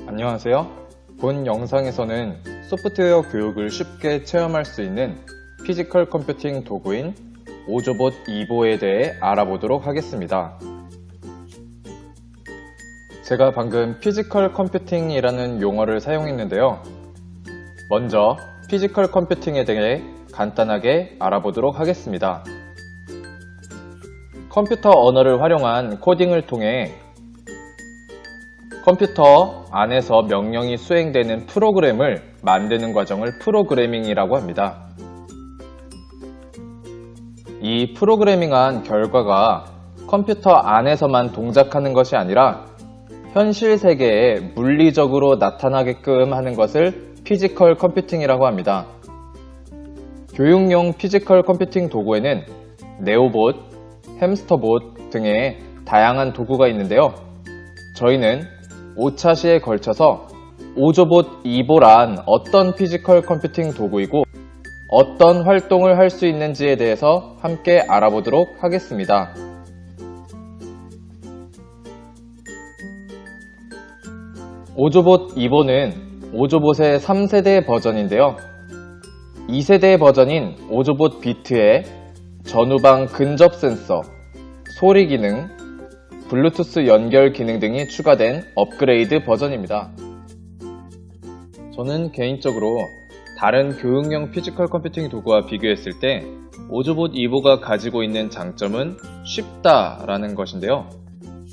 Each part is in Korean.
안녕하세요. 본 영상에서는 소프트웨어 교육을 쉽게 체험할 수 있는 피지컬 컴퓨팅 도구인 오조봇 이보에 대해 알아보도록 하겠습니다. 제가 방금 피지컬 컴퓨팅이라는 용어를 사용했는데요. 먼저 피지컬 컴퓨팅에 대해 간단하게 알아보도록 하겠습니다. 컴퓨터 언어를 활용한 코딩을 통해 컴퓨터 안에서 명령이 수행되는 프로그램을 만드는 과정을 프로그래밍이라고 합니다. 이 프로그래밍한 결과가 컴퓨터 안에서만 동작하는 것이 아니라 현실 세계에 물리적으로 나타나게끔 하는 것을 피지컬 컴퓨팅이라고 합니다. 교육용 피지컬 컴퓨팅 도구에는 네오봇, 햄스터봇 등의 다양한 도구가 있는데요. 저희는 5차시에 걸쳐서 오조봇 이보란 어떤 피지컬 컴퓨팅 도구이고 어떤 활동을 할 수 있는지에 대해서 함께 알아보도록 하겠습니다. 오조봇 이보는 오조봇의 3세대 버전인데요. 2세대 버전인 오조봇 비트에 전후방 근접 센서, 소리 기능, 블루투스 연결 기능 등이 추가된 업그레이드 버전입니다. 저는 개인적으로 다른 교육용 피지컬 컴퓨팅 도구와 비교했을 때 오조봇 이보가 가지고 있는 장점은 쉽다라는 것인데요.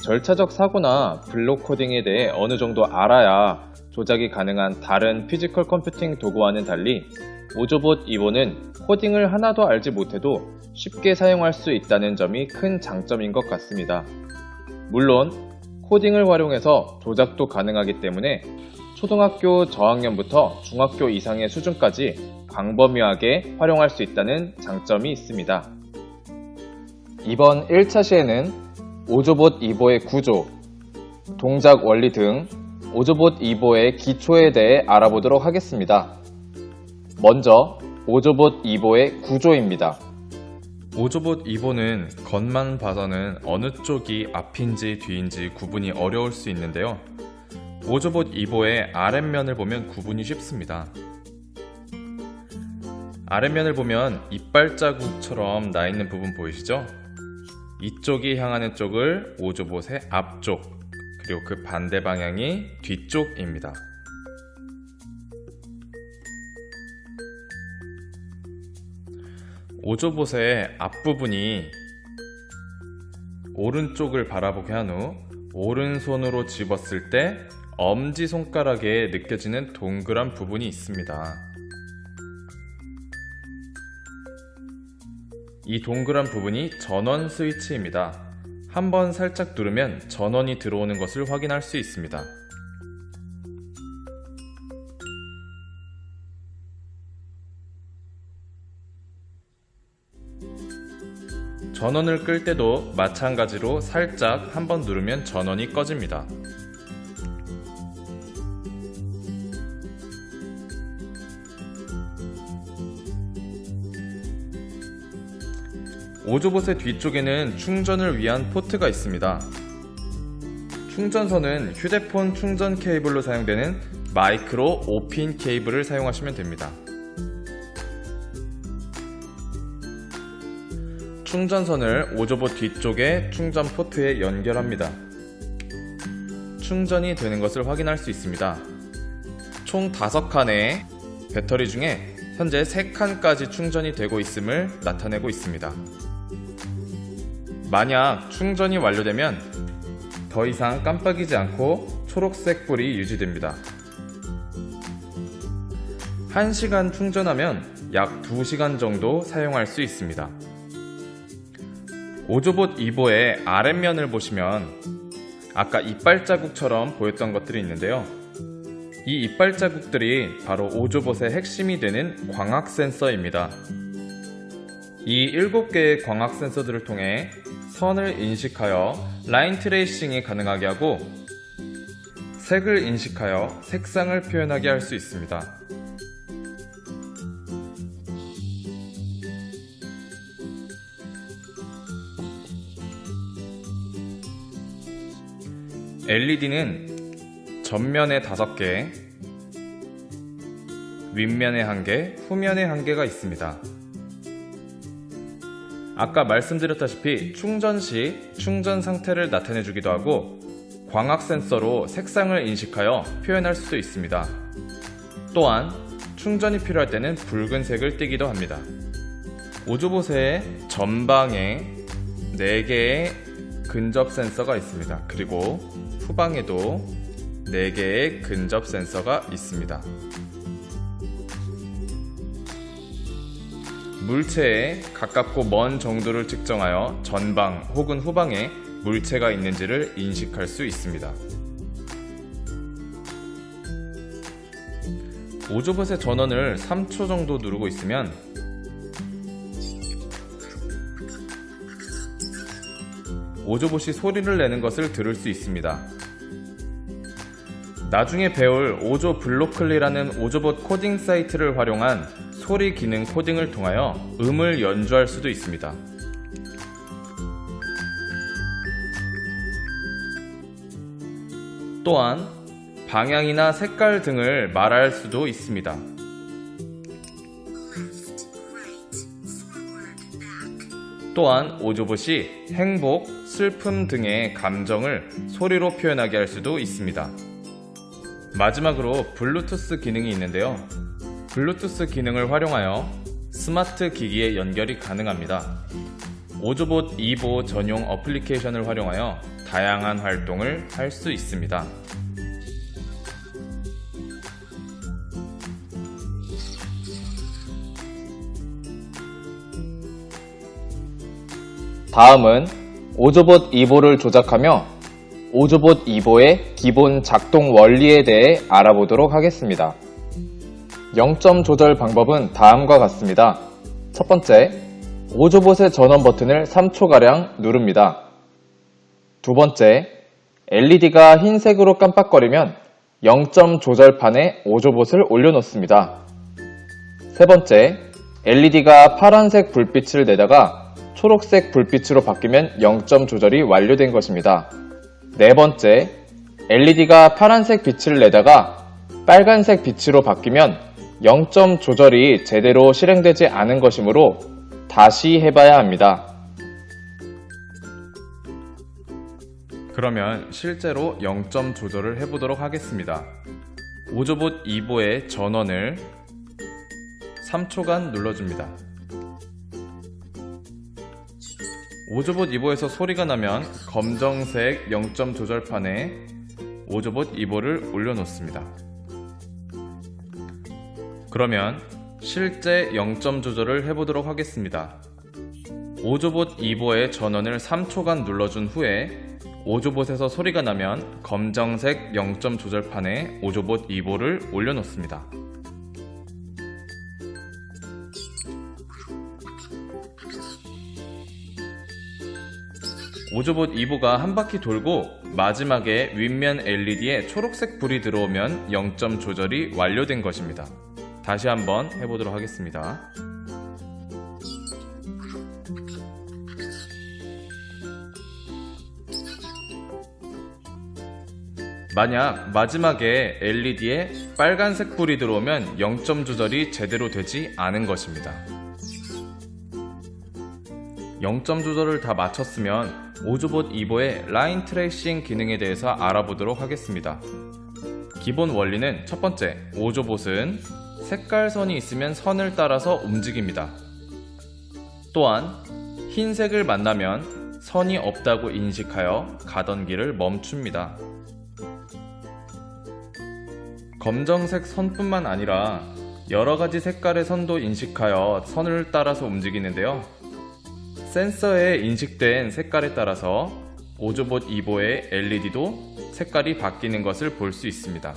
절차적 사고나 블록 코딩에 대해 어느 정도 알아야 조작이 가능한 다른 피지컬 컴퓨팅 도구와는 달리 오조봇 이보는 코딩을 하나도 알지 못해도 쉽게 사용할 수 있다는 점이 큰 장점인 것 같습니다. 물론 코딩을 활용해서 조작도 가능하기 때문에 초등학교 저학년부터 중학교 이상의 수준까지 광범위하게 활용할 수 있다는 장점이 있습니다. 이번 1차 시에는 오조봇 이보의 구조, 동작 원리 등 오조봇 이보의 기초에 대해 알아보도록 하겠습니다. 먼저 오조봇 이보의 구조입니다. 오조봇 이보는 겉만 봐서는 어느 쪽이 앞인지 뒤인지 구분이 어려울 수 있는데요. 오조봇 이보의 아랫면을 보면 구분이 쉽습니다. 아랫면을 보면 이빨 자국처럼 나 있는 부분 보이시죠? 이쪽이 향하는 쪽을 오조봇의 앞쪽, 그리고 그 반대 방향이 뒤쪽입니다. 오조봇의 앞부분이 오른쪽을 바라보게 한 후 오른손으로 집었을 때 엄지손가락에 느껴지는 동그란 부분이 있습니다. 이 동그란 부분이 전원 스위치입니다. 한번 살짝 누르면 전원이 들어오는 것을 확인할 수 있습니다. 전원을 끌 때도 마찬가지로 살짝 한번 누르면 전원이 꺼집니다. 오조봇의 뒤쪽에는 충전을 위한 포트가 있습니다. 충전선은 휴대폰 충전 케이블로 사용되는 마이크로 5핀 케이블을 사용하시면 됩니다. 충전선을 오조봇 뒤쪽의 충전 포트에 연결합니다. 충전이 되는 것을 확인할 수 있습니다. 총 5칸의 배터리 중에 현재 3칸까지 충전이 되고 있음을 나타내고 있습니다. 만약 충전이 완료되면 더 이상 깜빡이지 않고 초록색 불이 유지됩니다. 1시간 충전하면 약 2시간 정도 사용할 수 있습니다. 오조봇 이보의 아랫면을 보시면 아까 이빨 자국처럼 보였던 것들이 있는데요. 이 이빨 자국들이 바로 오조봇의 핵심이 되는 광학 센서입니다. 이 7개의 광학 센서들을 통해 선을 인식하여 라인 트레이싱이 가능하게 하고 색을 인식하여 색상을 표현하게 할 수 있습니다. LED는 전면에 5개, 윗면에 1개, 후면에 1개가 있습니다. 아까 말씀드렸다시피 충전 시 충전 상태를 나타내주기도 하고 광학 센서로 색상을 인식하여 표현할 수도 있습니다. 또한 충전이 필요할 때는 붉은색을 띠기도 합니다. 오조봇의 전방에 4개의 근접 센서가 있습니다. 그리고 후방에도 4개의 근접 센서가 있습니다. 물체에 가깝고 먼 정도를 측정하여 전방 혹은 후방에 물체가 있는지를 인식할 수 있습니다. 오조봇의 전원을 3초 정도 누르고 있으면 오조봇이 소리를 내는 것을 들을 수 있습니다. 나중에 배울 오조 블로클리라는 오조봇 코딩 사이트를 활용한 소리 기능 코딩을 통하여 음을 연주할 수도 있습니다. 또한 방향이나 색깔 등을 말할 수도 있습니다. 또한 오조봇이 행복, 슬픔 등의 감정을 소리로 표현하게 할 수도 있습니다. 마지막으로 블루투스 기능이 있는데요. 블루투스 기능을 활용하여 스마트 기기에 연결이 가능합니다. 오조봇 2보 전용 어플리케이션을 활용하여 다양한 활동을 할 수 있습니다. 다음은 오조봇 2보를 조작하며 오조봇 2보의 기본 작동 원리에 대해 알아보도록 하겠습니다. 0점 조절 방법은 다음과 같습니다. 첫 번째, 오조봇의 전원 버튼을 3초가량 누릅니다. 두 번째, LED가 흰색으로 깜빡거리면 0점 조절판에 오조봇을 올려놓습니다. 세 번째, LED가 파란색 불빛을 내다가 초록색 불빛으로 바뀌면 0점 조절이 완료된 것입니다. 네 번째, LED가 파란색 빛을 내다가 빨간색 빛으로 바뀌면 0점 조절이 제대로 실행되지 않은 것이므로 다시 해봐야 합니다. 그러면 실제로 0점 조절을 해보도록 하겠습니다. 오조봇 2보의 전원을 3초간 눌러줍니다. 오조봇 2보에서 소리가 나면 검정색 0점 조절판에 오조봇 2보를 올려놓습니다. 그러면 실제 0점 조절을 해보도록 하겠습니다. 오조봇 2보의 전원을 3초간 눌러준 후에 오조봇에서 소리가 나면 검정색 0점 조절판에 오조봇 2보를 올려놓습니다. 오조봇 2보가 한 바퀴 돌고 마지막에 윗면 LED에 초록색 불이 들어오면 0점 조절이 완료된 것입니다. 다시 한번 해보도록 하겠습니다. 만약 마지막에 LED에 빨간색 불이 들어오면 0점 조절이 제대로 되지 않은 것입니다. 0점 조절을 다 마쳤으면 오조봇 2보의 라인 트레이싱 기능에 대해서 알아보도록 하겠습니다. 기본 원리는 첫 번째, 오조봇은 색깔선이 있으면 선을 따라서 움직입니다. 또한 흰색을 만나면 선이 없다고 인식하여 가던 길을 멈춥니다. 검정색 선뿐만 아니라 여러가지 색깔의 선도 인식하여 선을 따라서 움직이는데요. 센서에 인식된 색깔에 따라서 오조봇 2보의 LED도 색깔이 바뀌는 것을 볼 수 있습니다.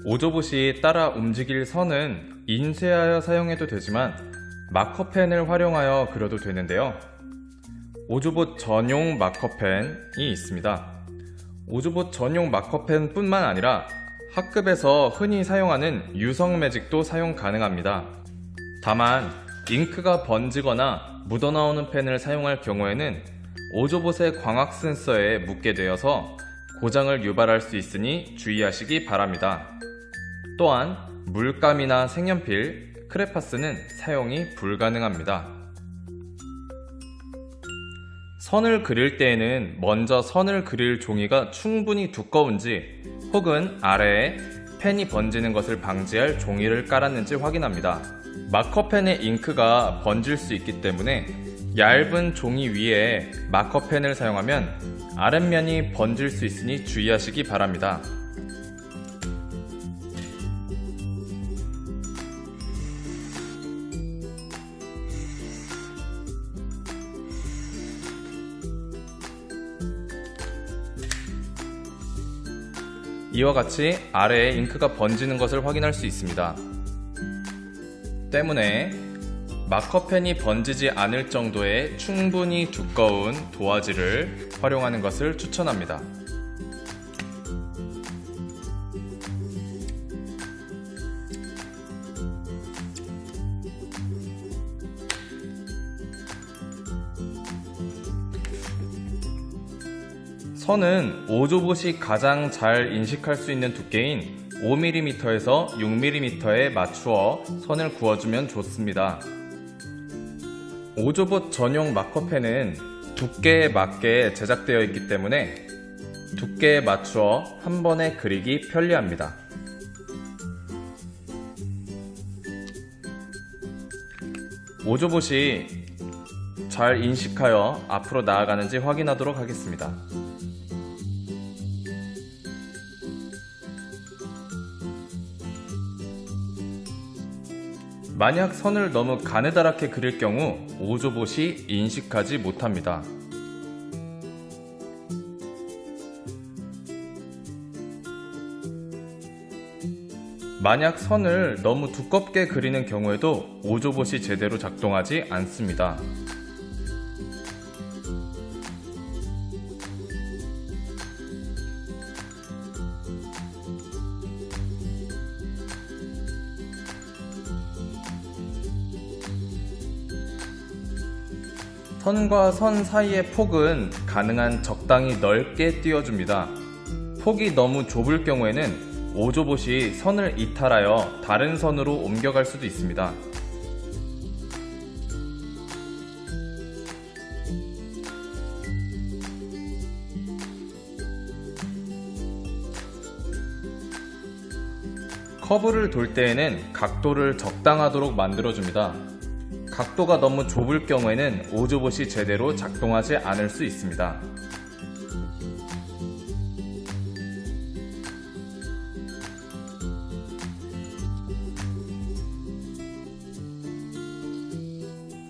오조봇이 따라 움직일 선은 인쇄하여 사용해도 되지만 마커펜을 활용하여 그려도 되는데요. 오조봇 전용 마커펜이 있습니다. 오조봇 전용 마커펜 뿐만 아니라 학급에서 흔히 사용하는 유성 매직도 사용 가능합니다. 다만 잉크가 번지거나 묻어나오는 펜을 사용할 경우에는 오조봇의 광학 센서에 묻게 되어서 고장을 유발할 수 있으니 주의하시기 바랍니다. 또한 물감이나 색연필, 크레파스는 사용이 불가능합니다. 선을 그릴 때에는 먼저 선을 그릴 종이가 충분히 두꺼운지 혹은 아래에 펜이 번지는 것을 방지할 종이를 깔았는지 확인합니다. 마커펜의 잉크가 번질 수 있기 때문에 얇은 종이 위에 마커펜을 사용하면 아랫면이 번질 수 있으니 주의하시기 바랍니다. 이와 같이 아래에 잉크가 번지는 것을 확인할 수 있습니다. 때문에 마커펜이 번지지 않을 정도의 충분히 두꺼운 도화지를 활용하는 것을 추천합니다. 선은 오조봇이 가장 잘 인식할 수 있는 두께인 5mm에서 6mm에 맞추어 선을 그어주면 좋습니다. 오조봇 전용 마커펜은 두께에 맞게 제작되어 있기 때문에 두께에 맞추어 한 번에 그리기 편리합니다. 오조봇이 잘 인식하여 앞으로 나아가는지 확인하도록 하겠습니다. 만약 선을 너무 가느다랗게 그릴 경우 오조봇이 인식하지 못합니다. 만약 선을 너무 두껍게 그리는 경우에도 오조봇이 제대로 작동하지 않습니다. 선과 선 사이의 폭은 가능한 적당히 넓게 띄워줍니다. 폭이 너무 좁을 경우에는 오조봇이 선을 이탈하여 다른 선으로 옮겨갈 수도 있습니다. 커브를 돌 때에는 각도를 적당하도록 만들어줍니다. 각도가 너무 좁을 경우에는 오조봇이 제대로 작동하지 않을 수 있습니다.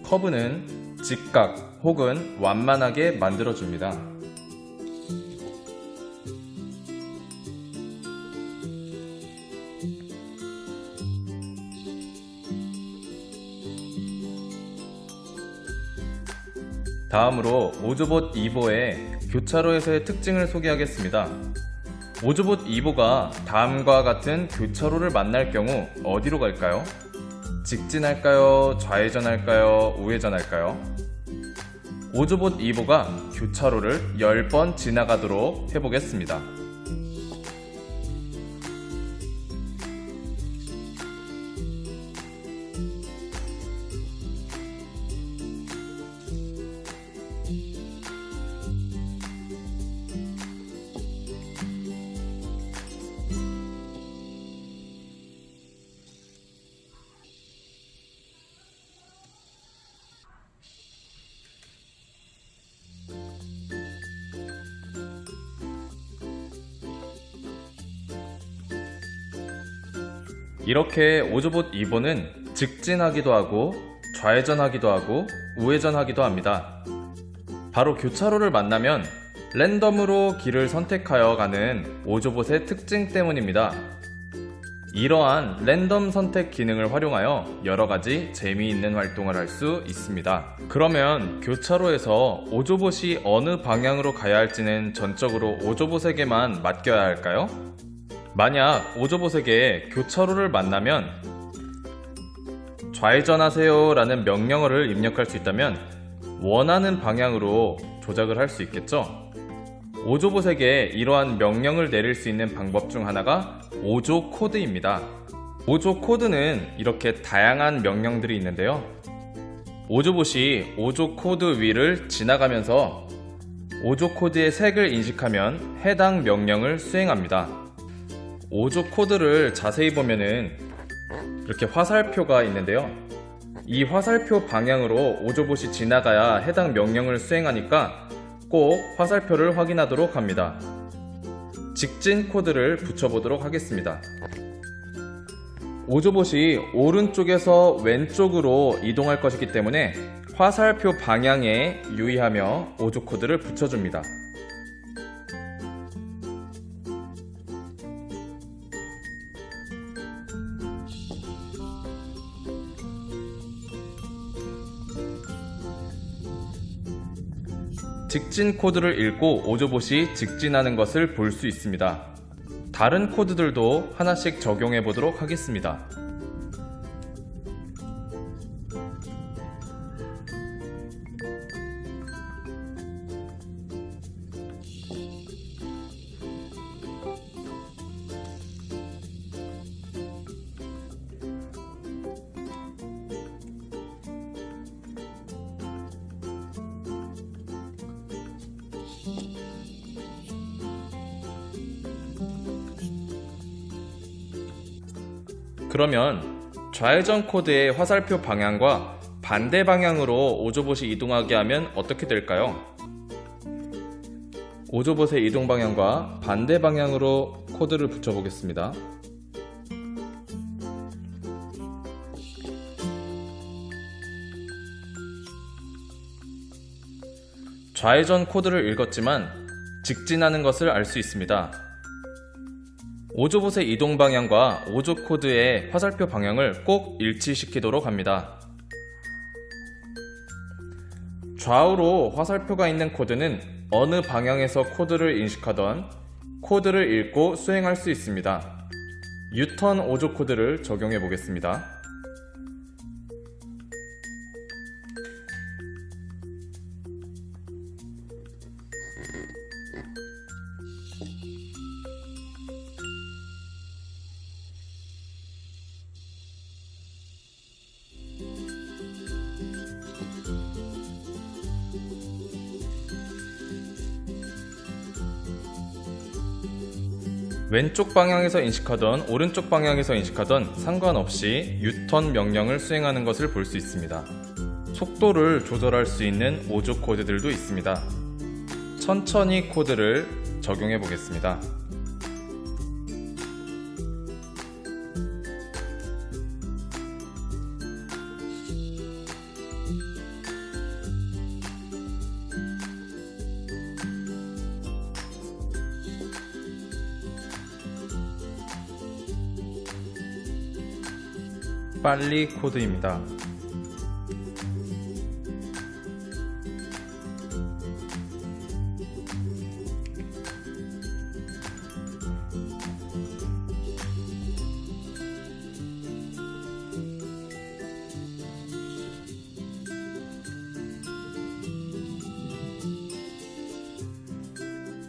커브는 직각 혹은 완만하게 만들어줍니다. 다음으로 오조봇 2보의 교차로에서의 특징을 소개하겠습니다. 오조봇 2보가 다음과 같은 교차로를 만날 경우 어디로 갈까요? 직진할까요? 좌회전할까요? 우회전할까요? 오조봇 2보가 교차로를 10번 지나가도록 해보겠습니다. 이렇게 오조봇 2보는 직진하기도 하고 좌회전하기도 하고 우회전하기도 합니다. 바로 교차로를 만나면 랜덤으로 길을 선택하여 가는 오조봇의 특징 때문입니다. 이러한 랜덤 선택 기능을 활용하여 여러가지 재미있는 활동을 할 수 있습니다. 그러면 교차로에서 오조봇이 어느 방향으로 가야 할지는 전적으로 오조봇에게만 맡겨야 할까요? 만약 오조봇에게 교차로를 만나면 좌회전하세요 라는 명령어를 입력할 수 있다면 원하는 방향으로 조작을 할 수 있겠죠? 오조봇에게 이러한 명령을 내릴 수 있는 방법 중 하나가 오조 코드입니다. 오조 코드는 이렇게 다양한 명령들이 있는데요. 오조봇이 오조 코드 위를 지나가면서 오조 코드의 색을 인식하면 해당 명령을 수행합니다. 오조 코드를 자세히 보면은 이렇게 화살표가 있는데요. 이 화살표 방향으로 오조봇이 지나가야 해당 명령을 수행하니까 꼭 화살표를 확인하도록 합니다. 직진 코드를 붙여보도록 하겠습니다. 오조봇이 오른쪽에서 왼쪽으로 이동할 것이기 때문에 화살표 방향에 유의하며 오조 코드를 붙여줍니다. 직진 코드를 읽고 오조봇이 직진하는 것을 볼 수 있습니다. 다른 코드들도 하나씩 적용해 보도록 하겠습니다. 그러면 좌회전 코드의 화살표 방향과 반대 방향으로 오조봇이 이동하게 하면 어떻게 될까요? 오조봇의 이동 방향과 반대 방향으로 코드를 붙여보겠습니다. 좌회전 코드를 읽었지만 직진하는 것을 알 수 있습니다. 오조봇의 이동 방향과 오조 코드의 화살표 방향을 꼭 일치시키도록 합니다. 좌우로 화살표가 있는 코드는 어느 방향에서 코드를 인식하던 코드를 읽고 수행할 수 있습니다. 유턴 오조 코드를 적용해 보겠습니다. 왼쪽 방향에서 인식하던 오른쪽 방향에서 인식하던 상관없이 유턴 명령을 수행하는 것을 볼 수 있습니다. 속도를 조절할 수 있는 오조 코드들도 있습니다. 천천히 코드를 적용해 보겠습니다. 빨리 코드입니다.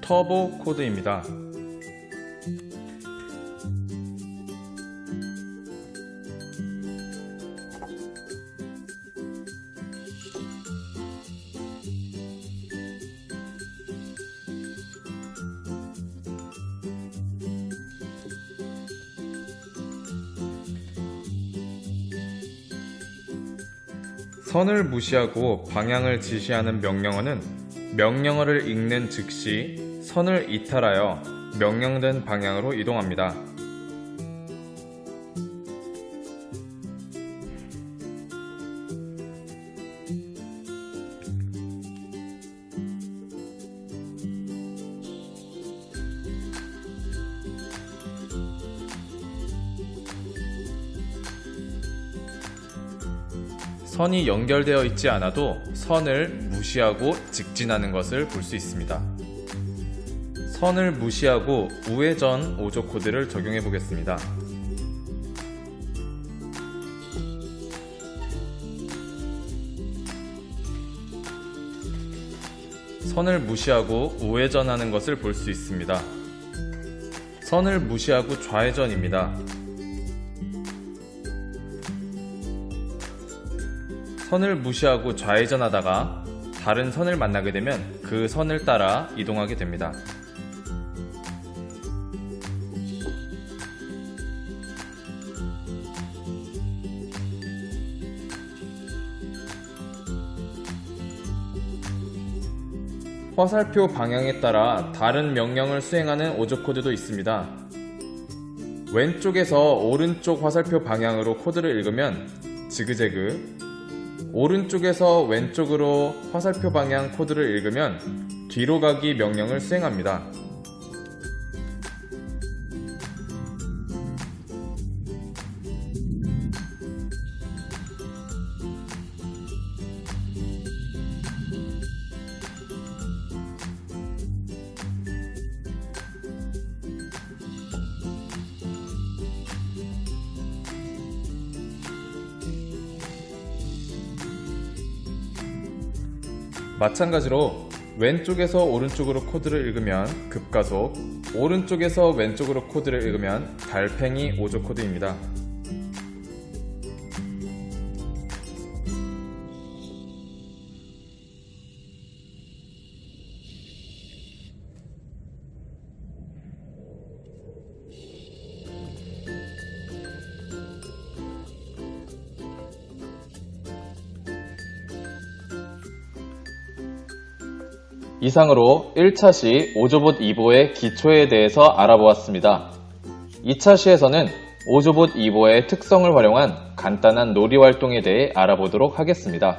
터보 코드입니다. 선을 무시하고 방향을 지시하는 명령어는 명령어를 읽는 즉시 선을 이탈하여 명령된 방향으로 이동합니다. 선이 연결되어 있지 않아도 선을 무시하고 직진하는 것을 볼 수 있습니다. 선을 무시하고 우회전 5조 코드를 적용해 보겠습니다. 선을 무시하고 우회전하는 것을 볼 수 있습니다. 선을 무시하고 좌회전입니다. 선을 무시하고 좌회전하다가 다른 선을 만나게 되면 그 선을 따라 이동하게 됩니다. 화살표 방향에 따라 다른 명령을 수행하는 5조 코드도 있습니다. 왼쪽에서 오른쪽 화살표 방향으로 코드를 읽으면 지그재그, 오른쪽에서 왼쪽으로 화살표 방향 코드를 읽으면 뒤로 가기 명령을 수행합니다. 마찬가지로 왼쪽에서 오른쪽으로 코드를 읽으면 급가속, 오른쪽에서 왼쪽으로 코드를 읽으면 달팽이 5조 코드입니다. 이상으로 1차 시 5조봇 2보의 기초에 대해서 알아보았습니다. 2차 시에서는 5조봇 2보의 특성을 활용한 간단한 놀이 활동에 대해 알아보도록 하겠습니다.